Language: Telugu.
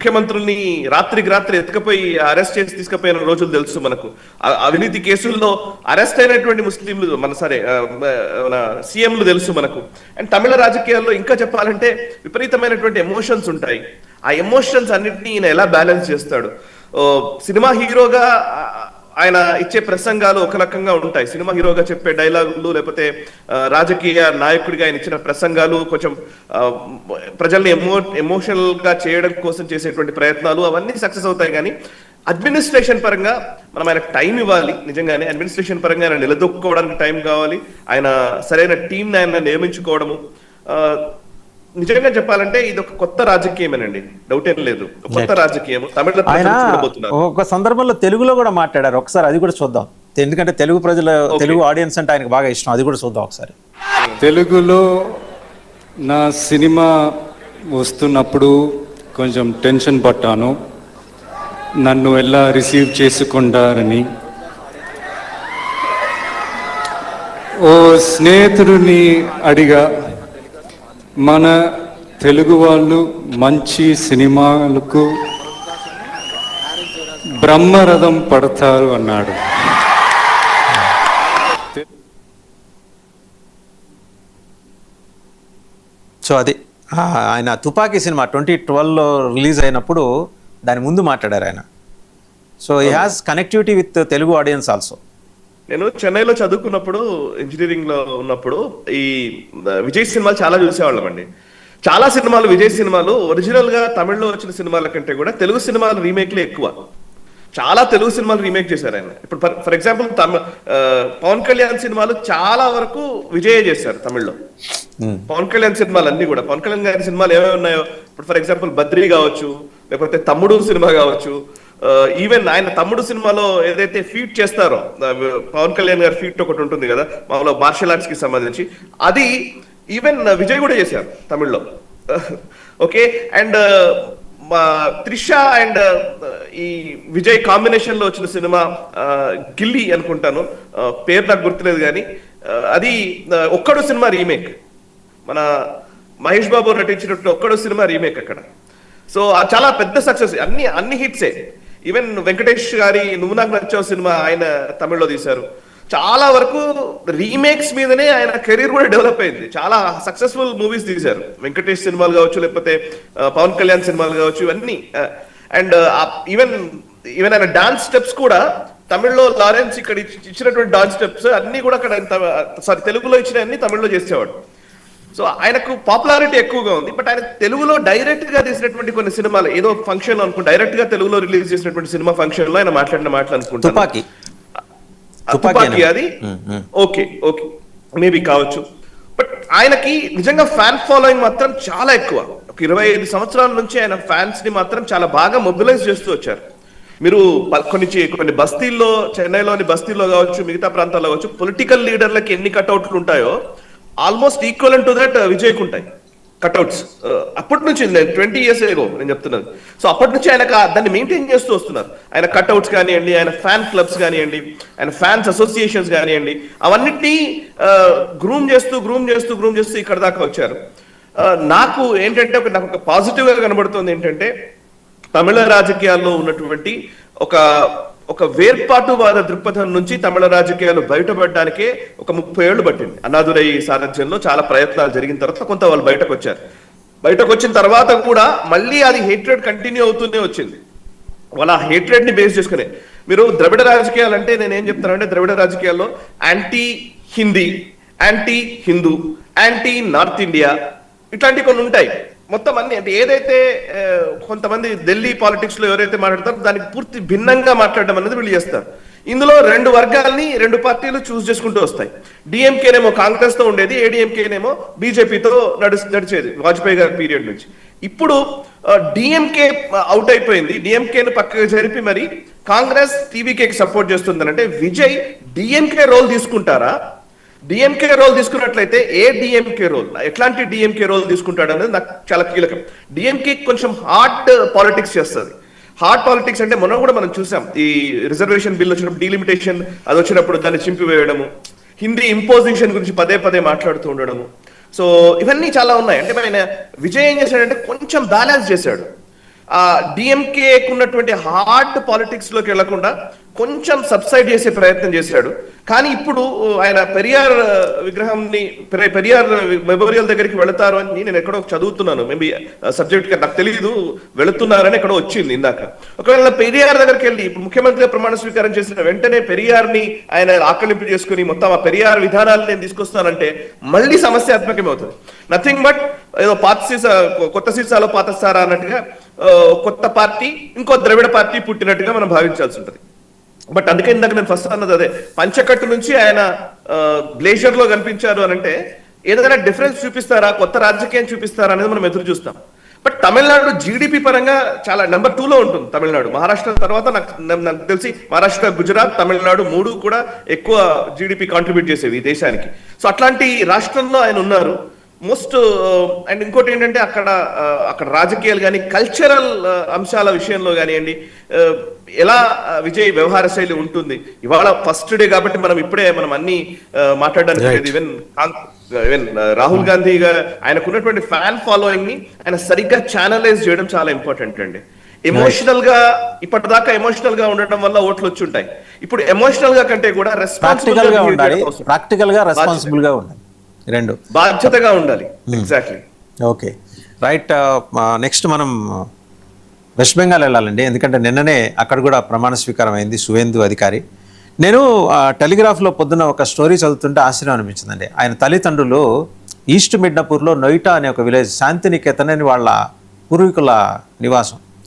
ముఖ్యమంత్రుల్ని రాత్రికి రాత్రి ఎత్తుకపోయి అరెస్ట్ చేసి తీసుకుపోయిన రోజులు తెలుసు మనకు. అవినీతి కేసుల్లో అరెస్ట్ అయినటువంటి ముస్లింలు మన సీఎంలు తెలుసు మనకు. అండ్ తమిళ రాజకీయాల్లో ఇంకా చెప్పాలంటే విపరీతమైనటువంటి ఎమోషన్స్ ఉంటాయి. ఆ ఎమోషన్స్ అన్నింటినీ ఈయన ఎలా బ్యాలెన్స్ చేస్తాడు? సినిమా హీరోగా ఆయన ఇచ్చే ప్రసంగాలు ఒక రకంగా ఉంటాయి, సినిమా హీరోగా చెప్పే డైలాగులు, లేకపోతే రాజకీయ నాయకుడిగా ఆయన ఇచ్చిన ప్రసంగాలు కొంచెం ప్రజల్ని ఎమోషనల్ గా చేయడం కోసం చేసేటువంటి ప్రయత్నాలు అవన్నీ సక్సెస్ అవుతాయి. కానీ అడ్మినిస్ట్రేషన్ పరంగా మనం ఆయనకు టైం ఇవ్వాలి. నిజంగానే అడ్మినిస్ట్రేషన్ పరంగా ఆయన నిలదొక్కుకోవడానికి టైం కావాలి. ఆయన సరైన టీంని ఆయన నియమించుకోవడము, నిజంగా చెప్పాలంటే ఇది ఒక కొత్త రాజకీయమేనండి, డౌట్ ఏం లేదు. కొత్త రాజకీయం తమిళ ఒక సందర్భంలో తెలుగులో కూడా మాట్లాడారు, ఒకసారి అది కూడా చూద్దాం. ఎందుకంటే తెలుగు ప్రజల తెలుగు ఆడియన్స్ అంటే ఆయనకు బాగా ఇష్టం, అది కూడా చూద్దాం ఒకసారి. తెలుగులో నా సినిమా వస్తున్నప్పుడు కొంచెం టెన్షన్ పట్టాను, నన్ను ఎలా రిసీవ్ చేసుకుంటారని. ఓ స్నేహితుడిని అడిగా, మన తెలుగు వాళ్ళు మంచి సినిమాలకు బ్రహ్మరథం పడతారు అన్నాడు. సో అది ఆయన తుపాకీ సినిమా 2012లో రిలీజ్ అయినప్పుడు దాని ముందు మాట్లాడారు ఆయన. So he has connectivity with Telugu audience also. నేను చెన్నైలో చదువుకున్నప్పుడు, ఇంజనీరింగ్ లో ఉన్నప్పుడు ఈ విజయ్ సినిమాలు చాలా చూసేవాళ్ళం అండి. చాలా సినిమాలు, విజయ్ సినిమాలు ఒరిజినల్ గా తమిళ్లో వచ్చిన సినిమాల కంటే కూడా తెలుగు సినిమాలు రీమేక్లే ఎక్కువ. చాలా తెలుగు సినిమాలు రీమేక్ చేశారు ఆయన. ఇప్పుడు ఫర్ ఎగ్జాంపుల్ పవన్ కళ్యాణ్ సినిమాలు చాలా వరకు విజయ్ చేశారు తమిళ్లో. పవన్ కళ్యాణ్ సినిమాలు అన్ని కూడా, పవన్ కళ్యాణ్ గారి సినిమాలు ఏమేమి ఉన్నాయో, ఇప్పుడు ఫర్ ఎగ్జాంపుల్ బద్రీ కావచ్చు, లేకపోతే తమ్ముడు సినిమా కావచ్చు, ఈవెన్ ఆయన తమ్ముడు సినిమాలో ఏదైతే ఫీట్ చేస్తారో, పవన్ కళ్యాణ్ గారి ఫీట్ ఒకటి ఉంటుంది కదా మామూలు మార్షల్ ఆర్ట్స్ కి సంబంధించి, అది ఈవెన్ విజయ్ కూడా చేశారు తమిళ్లో. ఓకే, అండ్ త్రిష అండ్ ఈ విజయ్ కాంబినేషన్ లో వచ్చిన సినిమా గిల్లీ అనుకుంటాను, పేరు నాకు గుర్తులేదు కానీ అది ఒక్కడు సినిమా రీమేక్, మన మహేష్ బాబు నటించినట్టు ఒక్కడు సినిమా రీమేక్ అక్కడ. సో చాలా పెద్ద సక్సెస్, అన్ని హిట్సే. ఈవెన్ వెంకటేష్ గారి నువ్వు నాకు నచ్చావు సినిమా ఆయన తమిళ్లో తీశారు. చాలా వరకు రీమేక్స్ మీదనే ఆయన కెరీర్ కూడా డెవలప్ అయింది. చాలా సక్సెస్ఫుల్ మూవీస్ తీశారు, వెంకటేష్ సినిమాలు కావచ్చు, లేకపోతే పవన్ కళ్యాణ్ సినిమాలు కావచ్చు, ఇవన్నీ. అండ్ ఈవెన్ ఆయన డాన్స్ స్టెప్స్ కూడా తమిళ్లో లారెన్స్ ఇక్కడ ఇచ్చినటువంటి డాన్స్ స్టెప్స్ అన్ని కూడా అక్కడ తెలుగులో ఇచ్చిన అన్ని తమిళ్లో చేసేవాడు. సో ఆయనకు పాపులారిటీ ఎక్కువగా ఉంది. బట్ ఆయన తెలుగులో డైరెక్ట్ గా తీసినటువంటి కొన్ని సినిమాలు, ఏదో ఫంక్షన్ అనుకుంటా, డైరెక్ట్ గా తెలుగులో రిలీజ్ చేసినటువంటి సినిమా ఫంక్షన్ లో ఆయన మాట్లాడిన మాటలు అనుకుంటా, తుపాకీ అది ఓకే మేబీ కావచ్చు. బట్ ఆయనకి నిజంగా ఫ్యాన్ ఫాలోయింగ్ మాత్రం చాలా ఎక్కువ. ఒక 25 సంవత్సరాల నుంచి ఆయన ఫ్యాన్స్ ని మాత్రం చాలా బాగా మొబిలైజ్ చేస్తూ వచ్చారు. మీరు కొన్ని బస్తీల్లో, చెన్నైలోని బస్తీల్లో కావచ్చు, మిగతా ప్రాంతాల్లో కావచ్చు, పొలిటికల్ లీడర్లకి ఎన్ని కట్అవుట్లు ఉంటాయో ఆల్మోస్ట్ ఈక్వల్ టు దట్ విజయ్కి ఉంటాయి కట్అవుట్స్. అప్పటి నుంచి 20 years ago నేను చెప్తున్నాను. సో అప్పటి నుంచి ఆయన దాన్ని మెయింటైన్ చేస్తూ వస్తున్నారు. ఆయన కట్అవుట్స్ కానివ్వండి, ఆయన ఫ్యాన్ క్లబ్స్ కానివ్వండి, ఆయన ఫ్యాన్స్ అసోసియేషన్స్ కానివ్వండి, అవన్నిటినీ గ్రూమ్ చేస్తూ ఇక్కడ దాకా వచ్చారు. నాకు ఏంటంటే నాకు ఒక పాజిటివ్ గా కనబడుతుంది ఏంటంటే, తమిళ రాజకీయాల్లో ఉన్నటువంటి ఒక వేర్పాటువాద దృక్పథం నుంచి తమిళ రాజకీయాలు బయటపడడానికే ఒక 30 ఏళ్లు పట్టింది. అన్నాదురై సారథ్యంలో చాలా ప్రయత్నాలు జరిగిన తర్వాత కొంత వాళ్ళు బయటకు వచ్చారు. బయటకు వచ్చిన తర్వాత కూడా మళ్ళీ అది హేట్రెడ్ కంటిన్యూ అవుతూనే వచ్చింది. వాళ్ళ హేట్రెడ్ ని బేస్ చేసుకునే మీరు ద్రవిడ రాజకీయాలు అంటే నేనేం చెప్తానంటే, ద్రవిడ రాజకీయాల్లో anti Hindi, anti Hindu, anti north India ఇట్లాంటివి కొన్ని ఉంటాయి. మొత్తం అన్ని అంటే ఏదైతే కొంతమంది ఢిల్లీ పాలిటిక్స్ లో ఎవరైతే మాట్లాడతారో దానికి పూర్తి భిన్నంగా మాట్లాడడం అనేది వీళ్ళు చేస్తారు. ఇందులో 2 వర్గాల్ని 2 పార్టీలు చూస్ చేసుకుంటూ వస్తాయి. డిఎంకేనేమో కాంగ్రెస్ తో ఉండేది, ఏడీఎంకేనేమో బీజేపీతో నడిచేది వాజ్పేయి గారి పీరియడ్ నుంచి. ఇప్పుడు డిఎంకే అవుట్ అయిపోయింది, డిఎంకేను పక్కకు జరిపి మరి కాంగ్రెస్ టీవీకేకి సపోర్ట్ చేస్తుందనంటే విజయ్ డిఎంకే రోల్ తీసుకుంటారా? డిఎంకే రోల్ తీసుకున్నట్లయితే ఏ డిఎంకే రోల్, ఎట్లాంటి డిఎంకే రోల్ తీసుకుంటాడు అనేది నాకు చాలా కీలకం. డిఎంకే కొంచెం హార్డ్ పాలిటిక్స్ చేస్తుంది. హార్డ్ పాలిటిక్స్ అంటే మనం చూసాం, ఈ రిజర్వేషన్ బిల్ వచ్చినప్పుడు, డీలిమిటేషన్ అది వచ్చినప్పుడు దాన్ని చింపివేయడము, హిందీ ఇంపోజిషన్ గురించి పదే మాట్లాడుతూ ఉండడము. సో ఇవన్నీ చాలా ఉన్నాయి. అంటే ఆయన విజయ్ ఏం చేశాడంటే కొంచెం బ్యాలెన్స్ చేశాడు. ఆ డిఎంకే ఉన్నటువంటి హార్డ్ పాలిటిక్స్ లోకి వెళ్లకుండా కొంచెం సబ్సైడ్ చేసే ప్రయత్నం చేశాడు. కానీ ఇప్పుడు ఆయన పెరియార్ విగ్రహంని పెరియార్ మెమోరియల్ దగ్గరికి వెళతారు అని నేను ఎక్కడో చదువుతున్నాను, మేబీ సబ్జెక్ట్ నాకు తెలియదు, వెళుతున్నారని ఎక్కడో వచ్చింది ఇందాక. ఒకవేళ పెరియార్ దగ్గరికి వెళ్ళి ఇప్పుడు ముఖ్యమంత్రిగా ప్రమాణ స్వీకారం చేసిన వెంటనే పెరియార్ని ఆయన ఆకలింపు చేసుకుని మొత్తం ఆ పెరియార్ విధానాలు నేను తీసుకొస్తానంటే మళ్ళీ సమస్యాత్మకమే అవుతుంది. నథింగ్ బట్ ఏదో పాత సీసా కొత్త సీసాలో పాత సారా అన్నట్టుగా కొత్త పార్టీ ఇంకో ద్రవిడ పార్టీ పుట్టినట్టుగా మనం భావించాల్సి ఉంటుంది. బట్ అందుకే ఇందాక నేను ఫస్ట్ అన్నది అదే, పంచకట్టు నుంచి ఆయన గ్లేషియర్ లో కనిపించారు అని అంటే ఏదైనా డిఫరెన్స్ చూపిస్తారా, కొత్త రాజకీయం చూపిస్తారా అనేది మనం ఎదురు చూస్తాం. బట్ తమిళనాడు జీడిపి పరంగా చాలా నెంబర్ 2 లో ఉంటుంది తమిళనాడు. మహారాష్ట్ర తర్వాత నాకు తెలిసి మహారాష్ట్ర, గుజరాత్, తమిళనాడు 3 కూడా ఎక్కువ జీడిపి కాంట్రిబ్యూట్ చేసేవి ఈ దేశానికి. సో అట్లాంటి రాష్ట్రంలో ఆయన ఉన్నారు. మోస్ట్ అండ్ ఇంకోటి ఏంటంటే అక్కడ రాజకీయాలు కానీ కల్చరల్ అంశాల విషయంలో కానివ్వండి, ఎలా విజయ్ వ్యవహార శైలి ఉంటుంది. ఇవాళ ఫస్ట్ డే కాబట్టి మనం ఇప్పుడే అన్ని మాట్లాడడానికి లేదు. ఈవెన్ రాహుల్ గాంధీ ఆయనకున్నటువంటి ఫ్యాన్ ఫాలోయింగ్ ని ఆయన సరిగ్గా ఛానలైజ్ చేయడం చాలా ఇంపార్టెంట్ అండి. ఎమోషనల్ గా ఇప్పటిదాకా ఎమోషనల్ గా ఉండటం వల్ల ఓట్లు వచ్చి ఉంటాయి. ఇప్పుడు ఎమోషనల్ గా కంటే కూడా ప్రాక్టికల్ గా ఉండాలి, ప్రాక్టికల్ గా రెస్పాన్సిబుల్ గా ఉండాలి, రెండు బాధ్యతగా ఉండాలి. ఎగ్జాక్ట్లీ. Okay right. నెక్స్ట్ మనం వెస్ట్ బెంగాల్ వెళ్ళాలండి, ఎందుకంటే నిన్ననే అక్కడ కూడా ప్రమాణ స్వీకారం అయింది సువేందు అధికారి. నేను టెలిగ్రాఫ్లో పొద్దున్న ఒక స్టోరీ చదువుతుంటే ఆశ్చర్యం అనిపించిందండి. ఆయన తల్లిదండ్రులు ఈస్ట్ మిడ్నాపూర్లో నొయిటా అనే ఒక విలేజ్, శాంతినికేతన్ అని వాళ్ళ పూర్వీకుల నివాసం.